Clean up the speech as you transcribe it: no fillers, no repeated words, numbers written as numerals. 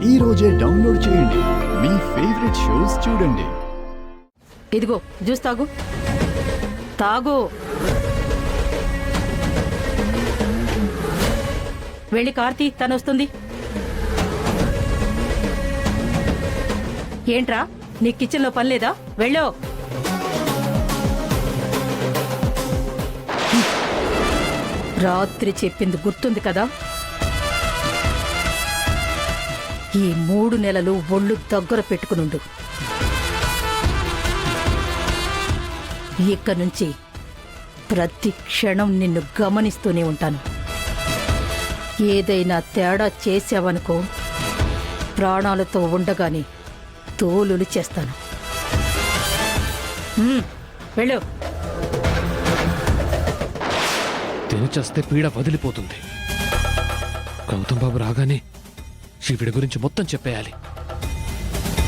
ఈ రోజే డౌన్లోడ్ చేయండి. మీ ఫేవరెట్ షోస్ చూడండి. ఇదిగో జ్యూస్ తాగు. తాగు. వెళ్ళి కార్తీ, తను వస్తుంది. ఏంట్రా, నీ కిచెన్లో పని లేదా? వెళ్ళో. రాత్రి చెప్పింది గుర్తుంది కదా? ఈ 3 నెలలు ఒళ్ళు దగ్గర పెట్టుకునుండు. ఇక నుంచి ప్రతి క్షణం నిన్ను గమనిస్తూనే ఉంటాను. ఏదైనా తేడా చేసావనుకో, ప్రాణాలతో ఉండగానే తోలులు చేస్తాను. వెళ్ళు. తినచేస్తే పీడ వదిలిపోతుంది. గౌతమ్ బాబు రాగానే శివుడి గురించి మొత్తం చెప్పేయాలి.